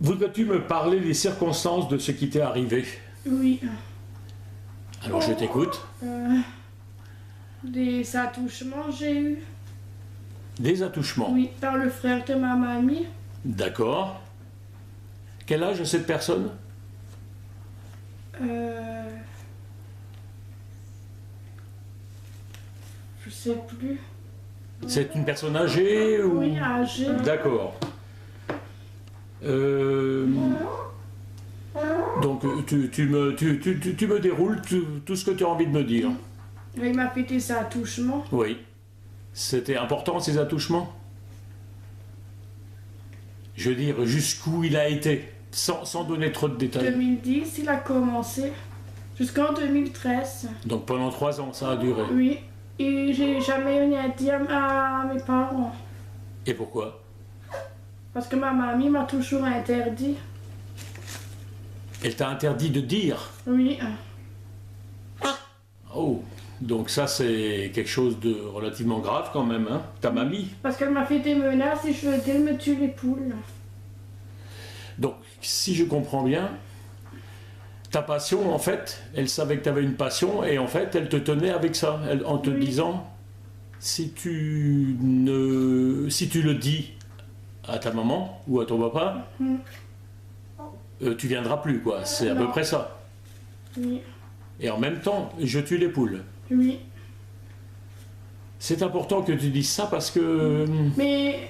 Voudrais-tu me parler des circonstances de ce qui t'est arrivé? Oui. Alors je t'écoute. Des attouchements j'ai eu. Des attouchements. Oui, par le frère de ma mamie. D'accord. Quel âge a cette personne? Je sais plus. C'est une personne âgée ou... Oui, âgée. D'accord. Donc tu me déroules tout ce que tu as envie de me dire. Il m'a fait des attouchements. Oui. C'était important ces attouchements? Je veux dire, jusqu'où il a été, sans donner trop de détails. 2010, il a commencé. Jusqu'en 2013. Donc pendant 3 ans, ça a duré. Oui. Et j'ai jamais rien dit à mes parents. Et pourquoi? Parce que ma mamie m'a toujours interdit. Elle t'a interdit de dire? Oui. Oh, donc ça c'est quelque chose de relativement grave quand même, hein? Ta mamie? Parce qu'elle m'a fait des menaces et je veux dire, elle me tue les poules. Donc, si je comprends bien, ta passion, en fait, elle savait que tu avais une passion et en fait, elle te tenait avec ça, en te disant, si tu le dis à ta maman ou à ton papa, tu viendras plus, quoi. C'est à peu près ça. Oui. Et en même temps, je tue les poules. Oui. C'est important que tu dises ça parce que... Mais...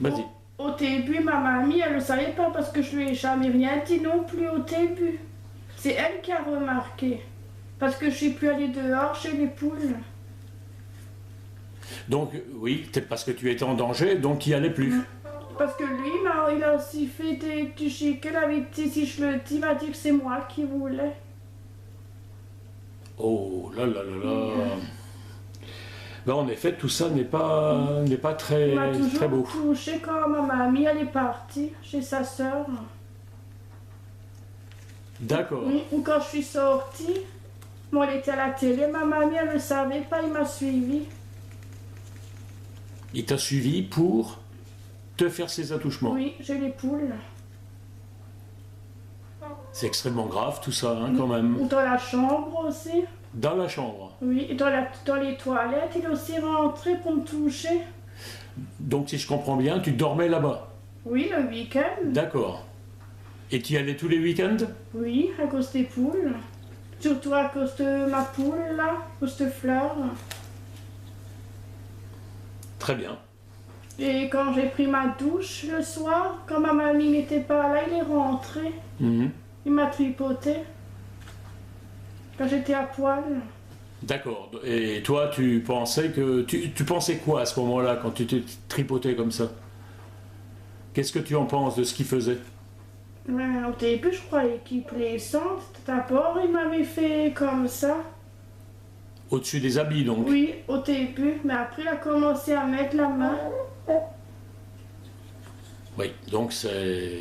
Vas-y. Au début, ma mamie, elle ne le savait pas parce que je lui ai jamais rien dit non plus au début. C'est elle qui a remarqué. Parce que je suis plus allée dehors chez les poules. Donc, oui, parce que tu étais en danger, donc il n'y allait plus. Parce que lui, il a aussi fait des petits chics. Elle avait dit, si je le dis, il va dire que c'est moi qui voulais. Oh là là là là. Ben, en effet, tout ça n'est pas très, Il m'a très beau. toujours touché quand ma mamie, elle est partie chez sa sœur. D'accord. Oui, ou quand je suis sortie, moi, elle était à la télé, ma mamie, elle ne le savait pas, il m'a suivi. Il t'a suivi pour te faire ces attouchements. Oui, j'ai les poules. C'est extrêmement grave tout ça, hein, quand même. Ou dans la chambre aussi. Dans la chambre. Oui, et dans les toilettes, il est aussi rentré pour me toucher. Donc si je comprends bien, tu dormais là-bas. Oui, le week-end. D'accord. Et tu y allais tous les week-ends? Oui, à cause des poules. Surtout à cause de ma poule, là, à cause de Fleur. Très bien. Et quand j'ai pris ma douche le soir, quand ma mamie n'était pas là, il est rentré. Il m'a tripoté. Quand j'étais à poil. D'accord. Et toi, tu pensais que... Tu pensais quoi à ce moment-là, quand tu t'es tripoté comme ça? Qu'est-ce que tu en penses de ce qu'il faisait? Au début, je croyais qu'il plaisante. D'abord, il m'avait fait comme ça. Au-dessus des habits, donc? Oui, au début. Mais après, il a commencé à mettre la main. Oui, donc c'est...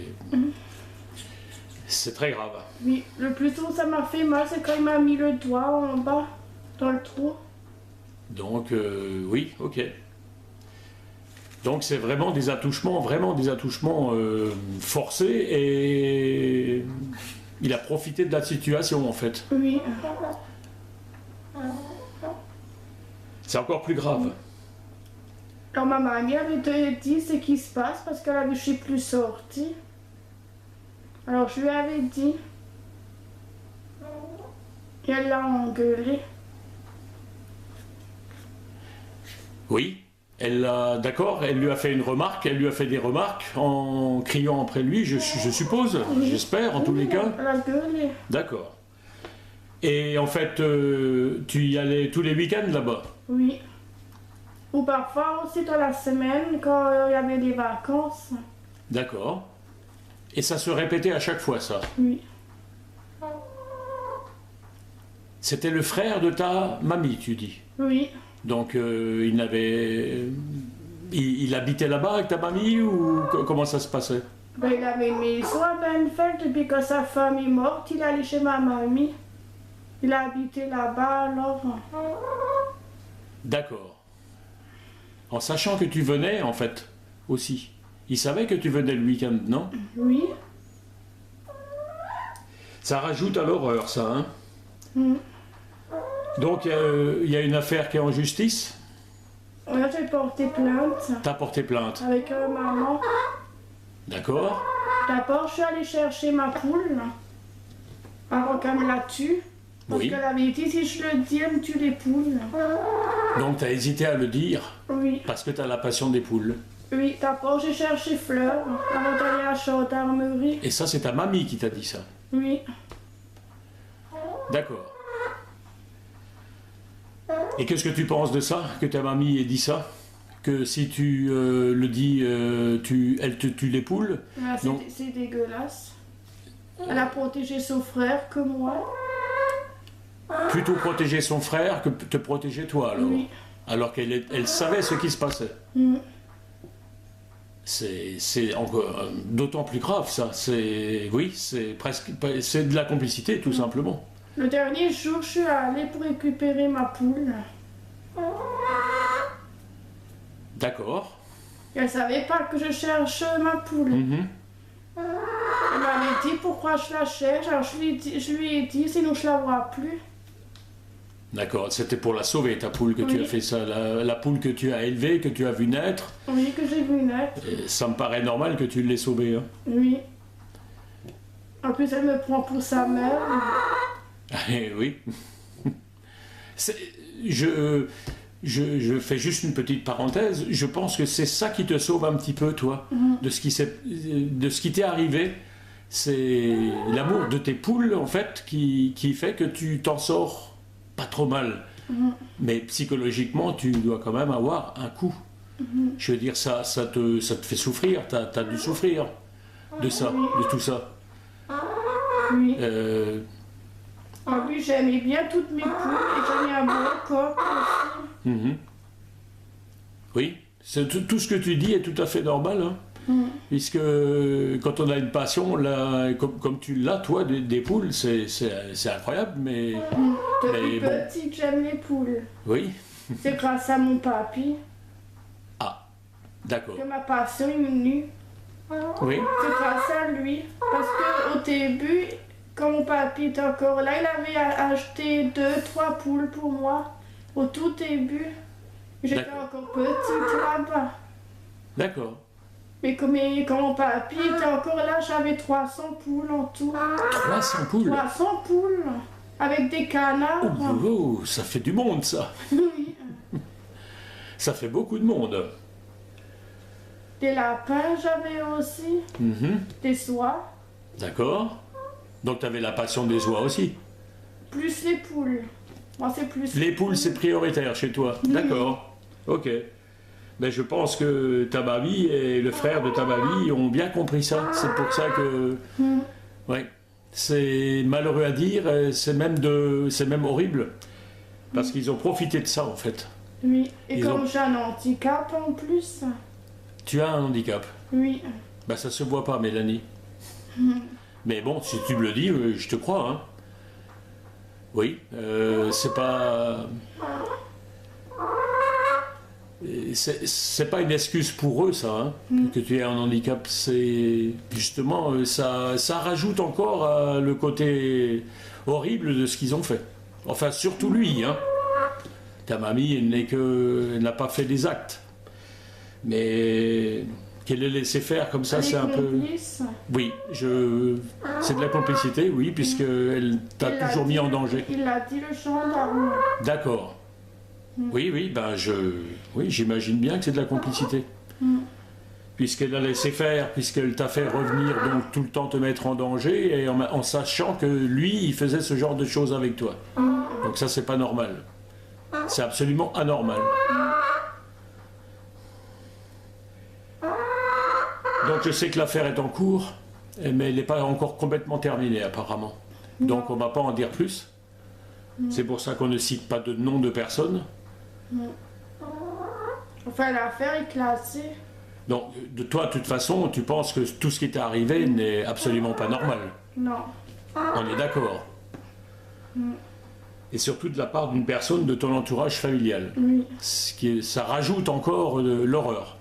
C'est très grave. Oui, le plus tôt ça m'a fait mal, c'est quand il m'a mis le doigt en bas, dans le trou. Donc, oui, ok. Donc c'est vraiment des attouchements forcés et il a profité de la situation en fait. Oui. C'est encore plus grave. Alors ma mamie avait dit ce qui se passe parce qu'elle avait, je suis plus sortie. Alors je lui avais dit. Et elle l'a engueulé. Oui, d'accord, elle lui a fait une remarque, elle lui a fait des remarques en criant après lui, je suppose, j'espère en tous les cas. Elle a gueulé. D'accord. Et en fait, tu y allais tous les week-ends là-bas? Oui. Ou parfois aussi dans la semaine quand il y avait des vacances. D'accord. Et ça se répétait à chaque fois, ça? Oui. C'était le frère de ta mamie, tu dis? Oui. Donc il habitait là-bas avec ta mamie ou comment ça se passait? Ben, il avait une maison à Benfeld depuis que sa femme est morte, il est allé chez ma mamie. Il a habité là-bas alors. D'accord. En sachant que tu venais en fait aussi. Il savait que tu venais le week-end, non? Oui. Ça rajoute à l'horreur, ça, hein. Mm. Donc, il y a une affaire qui est en justice. Là, j'ai porté plainte T'as porté plainte. avec maman. D'accord. D'abord, je suis allée chercher ma poule avant qu'elle me la tue. Parce Oui. qu'elle avait dit, si je le dis, elle me tue les poules. Donc, t'as hésité à le dire Oui, parce que t'as la passion des poules. oui. D'abord, j'ai cherché Fleur avant d'aller à la gendarmerie. Et ça, c'est ta mamie qui t'a dit ça. Oui. D'accord. Et qu'est-ce que tu penses de ça, que ta mamie ait dit ça? Que si tu le dis, elle te tue les poules? Ah, Non. c'est dégueulasse. Elle a protégé son frère que moi. Plutôt protéger son frère que te protéger toi, alors. Oui. Alors elle savait ce qui se passait. Mm. C'est encore d'autant plus grave, ça. Oui, c'est presque, c'est de la complicité, tout simplement. Le dernier jour, je suis allée pour récupérer ma poule. D'accord. Et elle savait pas que je cherche ma poule. Mhm. Elle m'avait dit pourquoi je la cherche. Alors je lui ai dit sinon je la vois plus. D'accord. C'était pour la sauver, ta poule, que tu Oui. as fait ça. La poule que tu as élevée, que tu as vu naître. Oui, que j'ai vu naître. Et ça me paraît normal que tu l'aies sauvée, hein. Oui. En plus, elle me prend pour sa mère. Eh oui. C'est- je fais juste une petite parenthèse. Je pense que c'est ça qui te sauve un petit peu, toi, de ce qui t'est arrivé. C'est l'amour de tes poules, en fait, qui fait que tu t'en sors pas trop mal. Mais psychologiquement, tu dois quand même avoir un coup. Je veux dire, ça te fait souffrir. T'as dû souffrir de ça, de tout ça. Oui. Euh, En plus, j'aimais bien toutes mes poules et j'en ai un bon corps aussi. Mhm. Oui, tout ce que tu dis est tout à fait normal, hein. Puisque quand on a une passion, là, comme tu l'as, toi, des poules, c'est incroyable, mais Depuis bon. petite, j'aime les poules. oui. C'est grâce à mon papy Ah, d'accord. que ma passion est venue. Oui, C'est grâce à lui. Parce qu'au début, quand mon papy était encore là, il avait acheté 2-3 poules pour moi. Au tout début. J'étais D'accord. encore petite là-bas. d'accord. Mais quand mon papy était encore là, j'avais 300 poules en tout. 300 poules. 300 poules. Avec des canards. Oh, ça fait du monde, ça. Oui. Ça fait beaucoup de monde. Des lapins, j'avais aussi. Mhm. Des soies. D'accord. Donc tu avais la passion des oies aussi. Plus les poules. Moi, c'est plus Les poules, c'est prioritaire chez toi. D'accord. Ok. Ben, je pense que ta mamie et le frère de ta mamie ont bien compris ça. C'est pour ça que... Ouais. C'est malheureux à dire, c'est même horrible. Parce qu'ils ont profité de ça, en fait. Oui. Et Ils comme ont- j'ai un handicap en plus. Tu as un handicap. Oui. Ben, ça se voit pas, Mélanie. Mais bon, si tu me le dis, je te crois, hein. Oui, c'est pas... C'est pas une excuse pour eux, ça, hein, que tu aies un handicap. C'est justement, ça rajoute encore le côté horrible de ce qu'ils ont fait. Enfin, surtout lui, hein. Ta mamie, elle n'a pas fait des actes. Mais qu'elle l'ait laissé faire comme ça, Les c'est un peu... complices. Oui, c'est de la complicité, oui, puisqu'elle t'a Il l'a toujours mis dit- en danger. Il a dit le gendarme. D'accord. Oui, oui, ben oui, j'imagine bien que c'est de la complicité. Puisqu'elle a laissé faire, puisqu'elle t'a fait revenir, donc tout le temps te mettre en danger, et en sachant que lui, il faisait ce genre de choses avec toi. Donc ça, c'est pas normal. C'est absolument anormal. Donc je sais que l'affaire est en cours, mais elle n'est pas encore complètement terminée apparemment. Donc on ne va pas en dire plus. C'est pour ça qu'on ne cite pas de nom de personnes. Enfin, l'affaire est classée. Donc de toi, de toute façon, tu penses que tout ce qui t'est arrivé n'est absolument pas normal. Non. On est d'accord. Et surtout de la part d'une personne de ton entourage familial. Oui. Ça rajoute encore de l'horreur.